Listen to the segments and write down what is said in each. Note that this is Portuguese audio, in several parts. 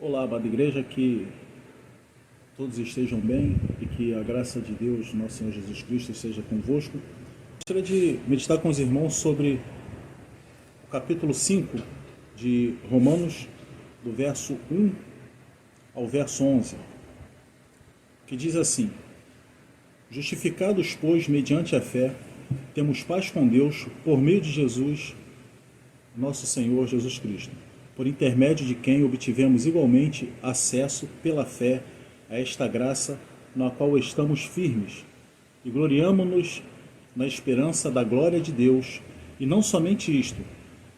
Olá, amada igreja, que todos estejam bem e que a graça de Deus, nosso Senhor Jesus Cristo, esteja convosco. Gostaria de meditar com os irmãos sobre o capítulo 5 de Romanos, do verso 1 ao verso 11, que diz assim: Justificados, pois, mediante a fé, temos paz com Deus por meio de Jesus, nosso Senhor Jesus Cristo, por intermédio de quem obtivemos igualmente acesso pela fé a esta graça na qual estamos firmes e gloriamo-nos na esperança da glória de Deus. E não somente isto,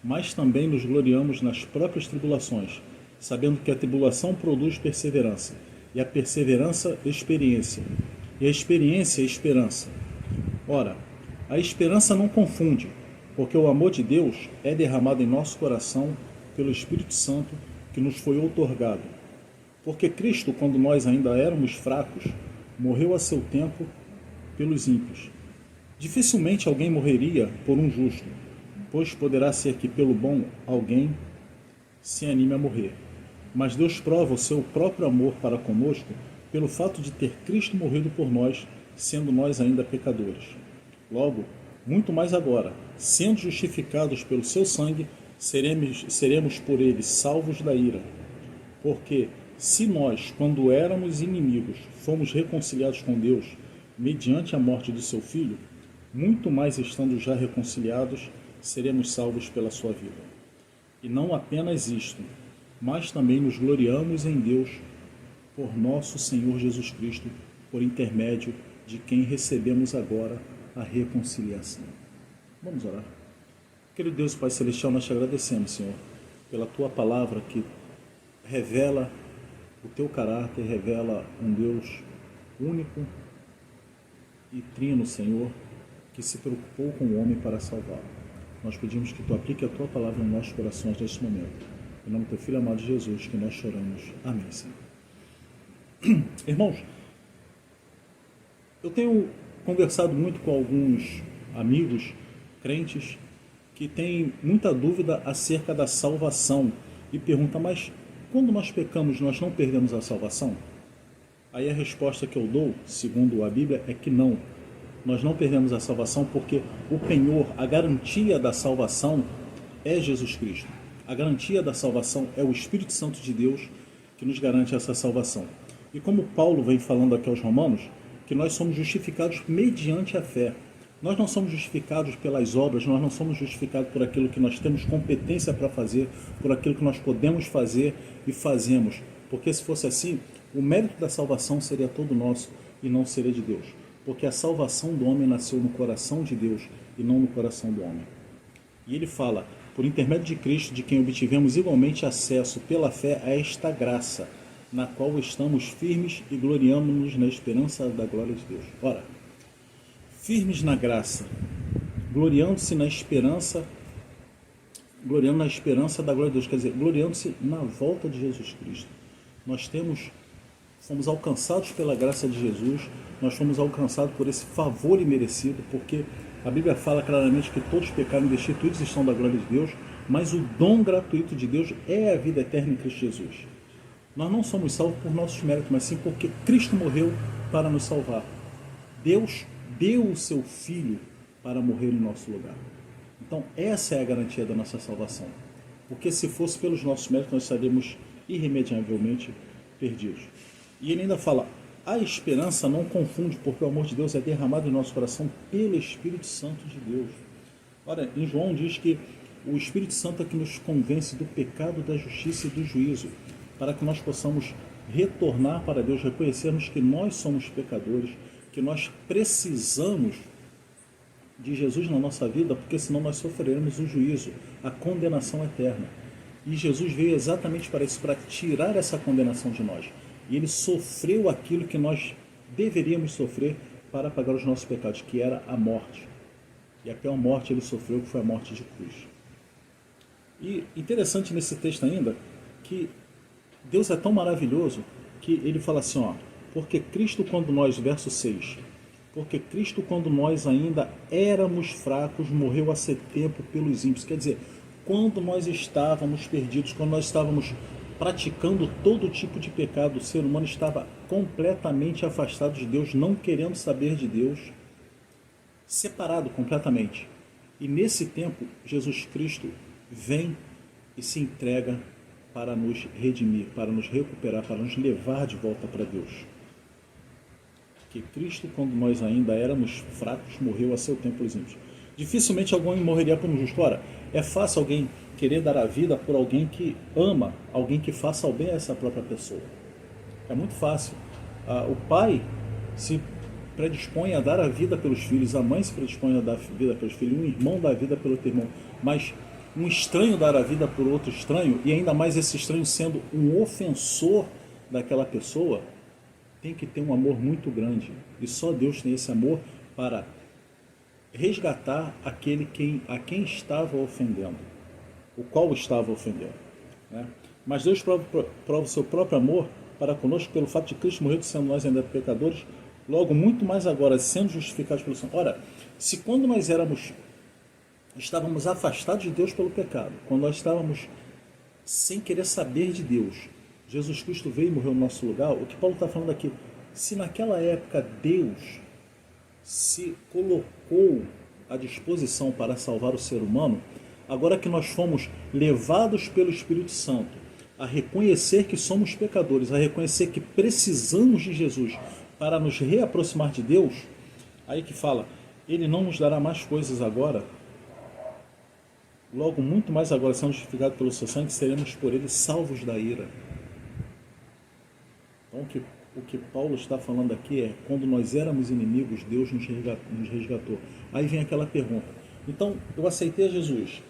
mas também nos gloriamos nas próprias tribulações, sabendo que a tribulação produz perseverança, e a perseverança, experiência, e a experiência, esperança. Ora, a esperança não confunde, porque o amor de Deus é derramado em nosso coração pelo Espírito Santo que nos foi outorgado. Porque Cristo, quando nós ainda éramos fracos, morreu a seu tempo pelos ímpios. Dificilmente alguém morreria por um justo, pois poderá ser que pelo bom alguém se anime a morrer. Mas Deus prova o seu próprio amor para conosco pelo fato de ter Cristo morrido por nós, sendo nós ainda pecadores. Logo, muito mais agora, sendo justificados pelo seu sangue, seremos por ele salvos da ira. Porque se nós, quando éramos inimigos, fomos reconciliados com Deus mediante a morte do seu Filho, muito mais estando já reconciliados, seremos salvos pela sua vida. E não apenas isto, mas também nos gloriamos em Deus por nosso Senhor Jesus Cristo, por intermédio de quem recebemos agora a reconciliação. Vamos orar. Querido Deus, Pai Celestial, nós te agradecemos, Senhor, pela Tua palavra que revela o Teu caráter, revela um Deus único e trino, Senhor, que se preocupou com o homem para salvá-lo. Nós pedimos que Tu aplique a Tua palavra em nossos corações neste momento. Em nome do Teu Filho amado Jesus, que nós choramos. Amém, Senhor. Irmãos, eu tenho conversado muito com alguns amigos crentes que têm muita dúvida acerca da salvação e perguntam, mas quando nós pecamos, nós não perdemos a salvação? Aí a resposta que eu dou, segundo a Bíblia, é que não. Nós não perdemos a salvação porque o penhor, a garantia da salvação é Jesus Cristo. A garantia da salvação é o Espírito Santo de Deus que nos garante essa salvação. E como Paulo vem falando aqui aos Romanos, que nós somos justificados mediante a fé. Nós não somos justificados pelas obras, nós não somos justificados por aquilo que nós temos competência para fazer, por aquilo que nós podemos fazer e fazemos. Porque se fosse assim, o mérito da salvação seria todo nosso e não seria de Deus. Porque a salvação do homem nasceu no coração de Deus e não no coração do homem. E ele fala, por intermédio de Cristo, de quem obtivemos igualmente acesso pela fé a esta graça, na qual estamos firmes e gloriamo-nos na esperança da glória de Deus. Ora, firmes na graça, gloriando-se na esperança, gloriando na esperança da glória de Deus, quer dizer, gloriando-se na volta de Jesus Cristo. Nós fomos alcançados pela graça de Jesus, nós fomos alcançados por esse favor imerecido, porque a Bíblia fala claramente que todos pecaram e destituídos estão da glória de Deus, mas o dom gratuito de Deus é a vida eterna em Cristo Jesus. Nós não somos salvos por nossos méritos, mas sim porque Cristo morreu para nos salvar. Deus deu o seu Filho para morrer em nosso lugar. Então essa é a garantia da nossa salvação. Porque se fosse pelos nossos méritos, nós estaríamos irremediavelmente perdidos. E ele ainda fala, a esperança não confunde, porque o amor de Deus é derramado em nosso coração pelo Espírito Santo de Deus. Ora, em João diz que o Espírito Santo é que nos convence do pecado, da justiça e do juízo, para que nós possamos retornar para Deus, reconhecermos que nós somos pecadores, que nós precisamos de Jesus na nossa vida, porque senão nós sofreremos o juízo, a condenação eterna. E Jesus veio exatamente para isso, para tirar essa condenação de nós. E Ele sofreu aquilo que nós deveríamos sofrer para pagar os nossos pecados, que era a morte. E a pior morte Ele sofreu, que foi a morte de cruz. E interessante nesse texto ainda, que Deus é tão maravilhoso que ele fala assim, ó, porque Cristo quando nós, verso 6, porque Cristo quando nós ainda éramos fracos, morreu a seu tempo pelos ímpios. Quer dizer, quando nós estávamos perdidos, quando nós estávamos praticando todo tipo de pecado. O ser humano estava completamente afastado de Deus, não querendo saber de Deus, separado completamente. E nesse tempo, Jesus Cristo vem e se entrega para nos redimir, para nos recuperar, para nos levar de volta para Deus. Que Cristo, quando nós ainda éramos fracos, morreu a seu tempo pelos ímpios. Dificilmente alguém morreria por um justo. Ora, é fácil alguém querer dar a vida por alguém que ama, alguém que faça o bem a essa própria pessoa. É muito fácil. O pai se predispõe a dar a vida pelos filhos, a mãe se predispõe a dar a vida pelos filhos, um irmão dá a vida pelo outro irmão, mas um estranho dar a vida por outro estranho, e ainda mais esse estranho sendo um ofensor daquela pessoa, tem que ter um amor muito grande, e só Deus tem esse amor para resgatar aquele a quem estava ofendendo, o qual estava ofendendo, né? Mas Deus prova o seu próprio amor para conosco pelo fato de Cristo morrer, sendo nós ainda pecadores, logo muito mais agora, sendo justificados pelo Senhor. Ora, se quando nós estávamos afastados de Deus pelo pecado, quando nós estávamos sem querer saber de Deus, Jesus Cristo veio e morreu no nosso lugar, o que Paulo está falando aqui, se naquela época Deus se colocou à disposição para salvar o ser humano, agora que nós fomos levados pelo Espírito Santo a reconhecer que somos pecadores, a reconhecer que precisamos de Jesus para nos reaproximar de Deus, aí que fala, Ele não nos dará mais coisas agora, logo muito mais agora, sendo justificados pelo seu sangue, seremos por Ele salvos da ira. Então o que Paulo está falando aqui é, quando nós éramos inimigos, Deus nos resgatou. Aí vem aquela pergunta, então eu aceitei a Jesus,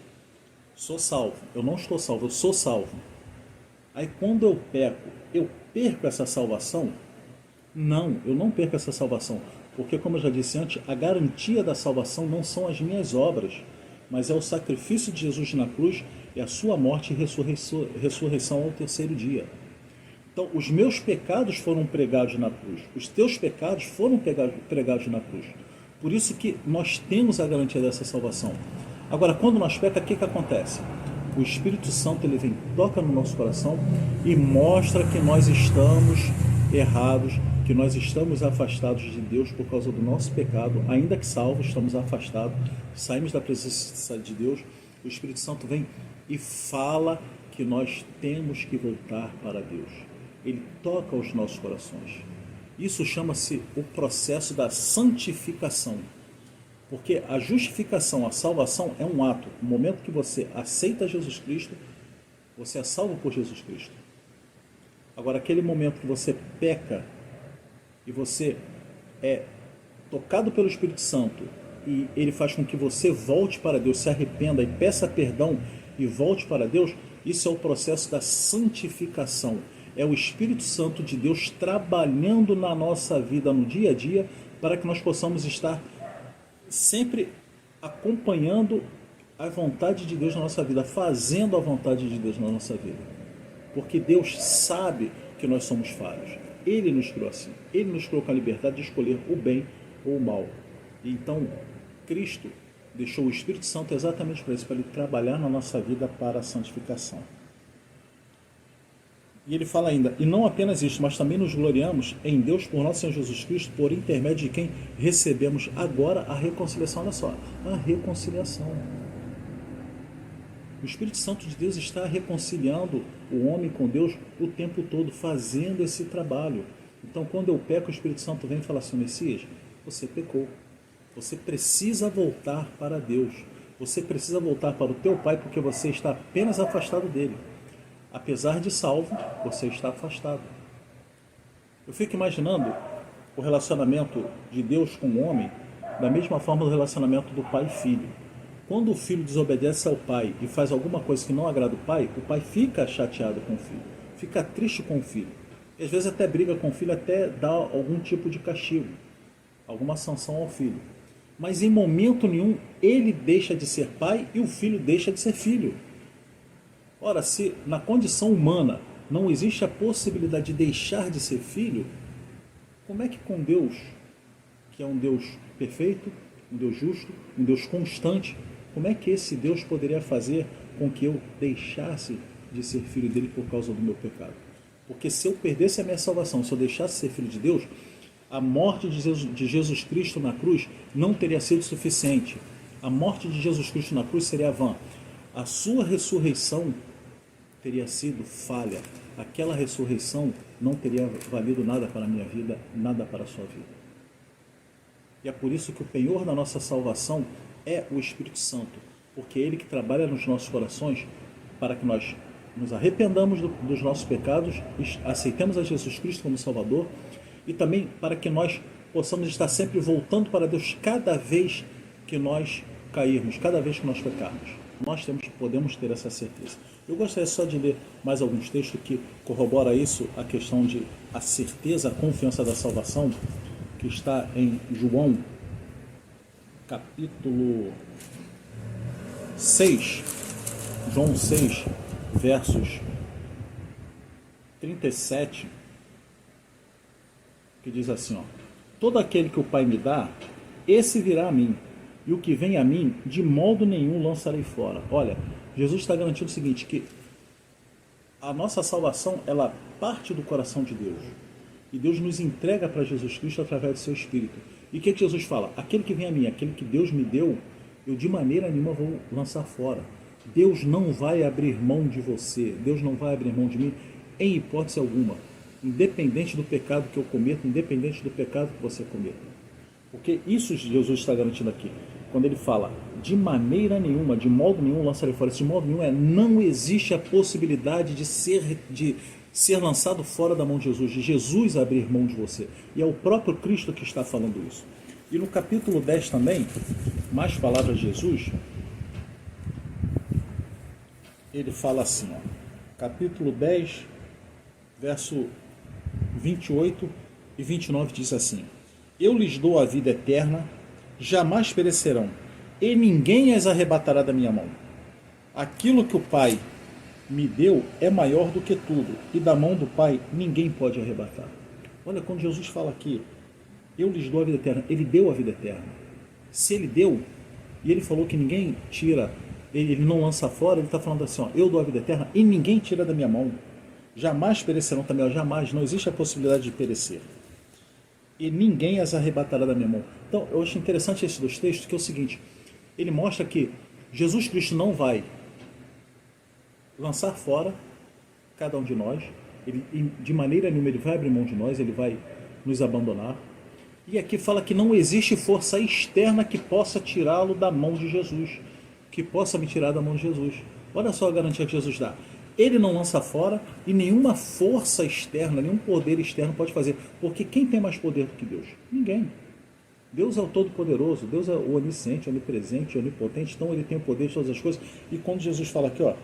sou salvo, eu não estou salvo, eu sou salvo. Aí quando eu peco, eu perco essa salvação? Não, eu não perco essa salvação, porque como eu já disse antes, a garantia da salvação não são as minhas obras, mas é o sacrifício de Jesus na cruz, é a sua morte e ressurreição ao terceiro dia. Então, os meus pecados foram pregados na cruz, os teus pecados foram pregados na cruz. Por isso que nós temos a garantia dessa salvação. Agora, quando nós pecamos, o que acontece? O Espírito Santo ele vem, toca no nosso coração e mostra que nós estamos errados, que nós estamos afastados de Deus por causa do nosso pecado, ainda que salvos, estamos afastados, saímos da presença de Deus. O Espírito Santo vem e fala que nós temos que voltar para Deus. Ele toca os nossos corações. Isso chama-se o processo da santificação. Porque a justificação, a salvação é um ato. No momento que você aceita Jesus Cristo, você é salvo por Jesus Cristo. Agora, aquele momento que você peca e você é tocado pelo Espírito Santo e ele faz com que você volte para Deus, se arrependa e peça perdão e volte para Deus, isso é o processo da santificação. É o Espírito Santo de Deus trabalhando na nossa vida no dia a dia para que nós possamos estar sempre acompanhando a vontade de Deus na nossa vida, fazendo a vontade de Deus na nossa vida. Porque Deus sabe que nós somos falhos. Ele nos criou assim. Ele nos criou com a liberdade de escolher o bem ou o mal. Então, Cristo deixou o Espírito Santo exatamente para isso, para ele trabalhar na nossa vida para a santificação. E ele fala ainda, e não apenas isso, mas também nos gloriamos em Deus por nosso Senhor Jesus Cristo, por intermédio de quem recebemos agora a reconciliação. Olha só, a reconciliação. O Espírito Santo de Deus está reconciliando o homem com Deus o tempo todo, fazendo esse trabalho. Então, quando eu peco, o Espírito Santo vem e fala assim, Messias, você pecou. Você precisa voltar para Deus. Você precisa voltar para o teu Pai, porque você está apenas afastado dele. Apesar de salvo, você está afastado. Eu fico imaginando o relacionamento de Deus com o homem da mesma forma do relacionamento do pai e filho. Quando o filho desobedece ao pai e faz alguma coisa que não agrada o pai fica chateado com o filho, fica triste com o filho. E às vezes até briga com o filho, até dá algum tipo de castigo, alguma sanção ao filho. Mas em momento nenhum ele deixa de ser pai e o filho deixa de ser filho. Ora, se na condição humana não existe a possibilidade de deixar de ser filho, como é que com Deus, que é um Deus perfeito, um Deus justo, um Deus constante, como é que esse Deus poderia fazer com que eu deixasse de ser filho dele por causa do meu pecado. Porque se eu perdesse a minha salvação, se eu deixasse de ser filho de Deus, a morte de Jesus Cristo na cruz não teria sido suficiente. A morte de Jesus Cristo na cruz seria vã. A sua ressurreição teria sido falha. Aquela ressurreição não teria valido nada para a minha vida, nada para a sua vida. E é por isso que o penhor da nossa salvação é o Espírito Santo, porque é Ele que trabalha nos nossos corações para que nós nos arrependamos dos nossos pecados, aceitemos a Jesus Cristo como Salvador e também para que nós possamos estar sempre voltando para Deus cada vez que nós cairmos, cada vez que nós pecarmos. Nós podemos ter essa certeza. Eu gostaria só de ler mais alguns textos que corroboram isso, a questão de a certeza, a confiança da salvação, que está em João, capítulo 6, João 6, versos 37, que diz assim, ó: todo aquele que o Pai me dá, esse virá a mim, e o que vem a mim, de modo nenhum lançarei fora. Olha, Jesus está garantindo o seguinte, que a nossa salvação, ela parte do coração de Deus. E Deus nos entrega para Jesus Cristo através do seu Espírito. E o que Jesus fala? Aquele que vem a mim, aquele que Deus me deu, eu de maneira nenhuma vou lançar fora. Deus não vai abrir mão de você, Deus não vai abrir mão de mim, em hipótese alguma. Independente do pecado que eu cometo, independente do pecado que você cometa. Porque isso Jesus está garantindo aqui. Quando ele fala, de maneira nenhuma, de modo nenhum lançarei fora. Esse de modo nenhum não existe a possibilidade de ser lançado fora da mão de Jesus, de Jesus abrir mão de você. E é o próprio Cristo que está falando isso. E no capítulo 10 também, mais palavras de Jesus, ele fala assim, ó, capítulo 10, verso 28 e 29 diz assim: eu lhes dou a vida eterna, jamais perecerão, e ninguém as arrebatará da minha mão. Aquilo que o Pai me deu é maior do que tudo, e da mão do Pai ninguém pode arrebatar. Olha, quando Jesus fala aqui, eu lhes dou a vida eterna, ele deu a vida eterna. Se ele deu, e ele falou que ninguém tira, ele não lança fora, ele está falando assim, ó, eu dou a vida eterna e ninguém tira da minha mão. Jamais perecerão também, ó, jamais, não existe a possibilidade de perecer. E ninguém as arrebatará da minha mão. Então, eu acho interessante esses dois textos, que é o seguinte, ele mostra que Jesus Cristo não vai lançar fora cada um de nós, ele, de maneira nenhuma ele vai abrir mão de nós, ele vai nos abandonar. E aqui fala que não existe força externa que possa tirá-lo da mão de Jesus, que possa me tirar da mão de Jesus. Olha só a garantia que Jesus dá. Ele não lança fora e nenhuma força externa, nenhum poder externo pode fazer. Porque quem tem mais poder do que Deus? Ninguém. Deus é o Todo-Poderoso, Deus é o onisciente, onipotente, onipotente, então ele tem o poder de todas as coisas. E quando Jesus fala aqui, ó,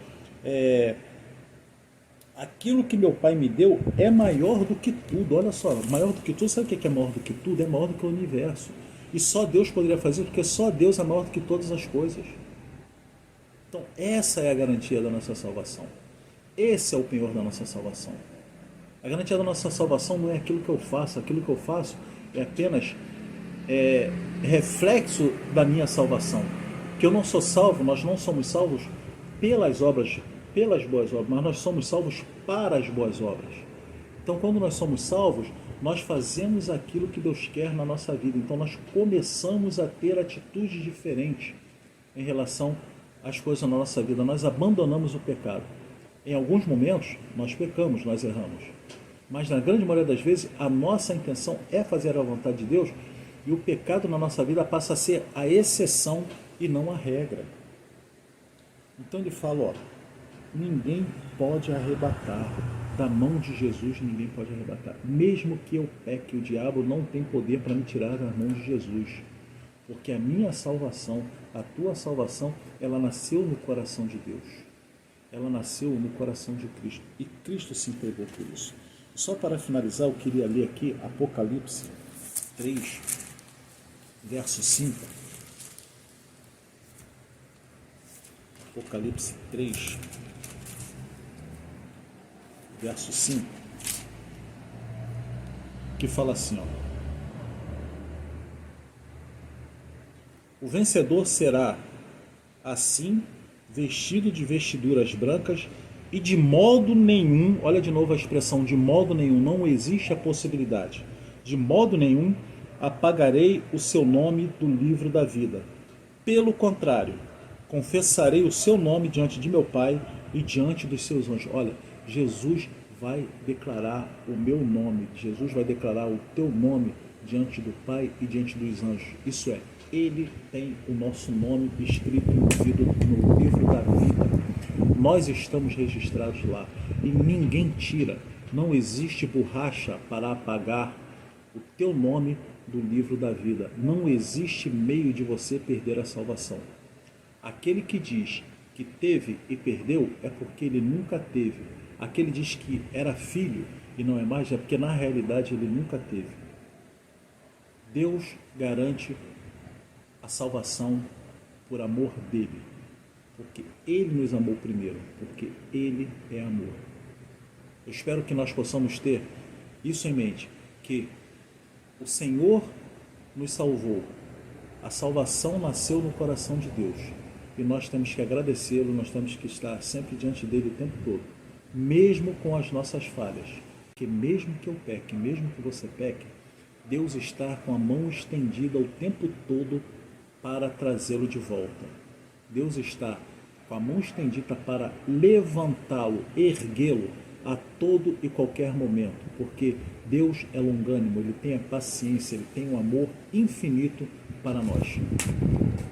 aquilo que meu Pai me deu é maior do que tudo. Olha só, maior do que tudo, sabe o que é maior do que tudo? É maior do que o universo. E só Deus poderia fazer, porque só Deus é maior do que todas as coisas. Então essa é a garantia da nossa salvação. Esse é o penhor da nossa salvação. A garantia da nossa salvação não é aquilo que eu faço. Aquilo que eu faço é apenas reflexo da minha salvação. Que eu não sou salvo, nós não somos salvos pelas obras, pelas boas obras, mas nós somos salvos para as boas obras. Então, quando nós somos salvos, nós fazemos aquilo que Deus quer na nossa vida. Então, nós começamos a ter atitudes diferentes em relação às coisas na nossa vida. Nós abandonamos o pecado. Em alguns momentos, nós pecamos, nós erramos. Mas, na grande maioria das vezes, a nossa intenção é fazer a vontade de Deus e o pecado na nossa vida passa a ser a exceção e não a regra. Então, ele fala, ó, ninguém pode arrebatar da mão de Jesus, ninguém pode arrebatar. Mesmo que eu peque, o diabo não tem poder para me tirar da mão de Jesus. Porque a minha salvação, a tua salvação, ela nasceu no coração de Deus. Ela nasceu no coração de Cristo. E Cristo se entregou por isso. Só para finalizar, eu queria ler aqui Apocalipse 3, verso 5. Apocalipse 3, verso 5. Que fala assim, ó. O vencedor será assim, vestido de vestiduras brancas, E de modo nenhum, olha de novo a expressão, de modo nenhum, não existe a possibilidade. De modo nenhum apagarei o seu nome do livro da vida. Pelo contrário, confessarei o seu nome diante de meu Pai e diante dos seus anjos. Olha, Jesus vai declarar o meu nome, Jesus vai declarar o teu nome diante do Pai e diante dos anjos. Isso é, Ele tem o nosso nome escrito e ouvido no livro da vida. Nós estamos registrados lá e ninguém tira. Não existe borracha para apagar o teu nome do livro da vida. Não existe meio de você perder a salvação. Aquele que diz que teve e perdeu é porque ele nunca teve. Aquele diz que era filho e não é mais, é porque na realidade ele nunca teve. Deus garante a salvação por amor dele, porque ele nos amou primeiro, porque ele é amor. Eu espero que nós possamos ter isso em mente, que o Senhor nos salvou, a salvação nasceu no coração de Deus e nós temos que agradecê-lo, nós temos que estar sempre diante dele o tempo todo, mesmo com as nossas falhas, porque mesmo que eu peque, mesmo que você peque, Deus está com a mão estendida o tempo todo para trazê-lo de volta. Deus está com a mão estendida para levantá-lo, erguê-lo a todo e qualquer momento, porque Deus é longânimo, Ele tem a paciência, Ele tem um amor infinito para nós.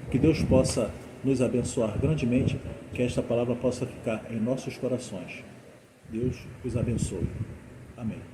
Que Deus possa nos abençoar grandemente, que esta palavra possa ficar em nossos corações. Deus os abençoe. Amém.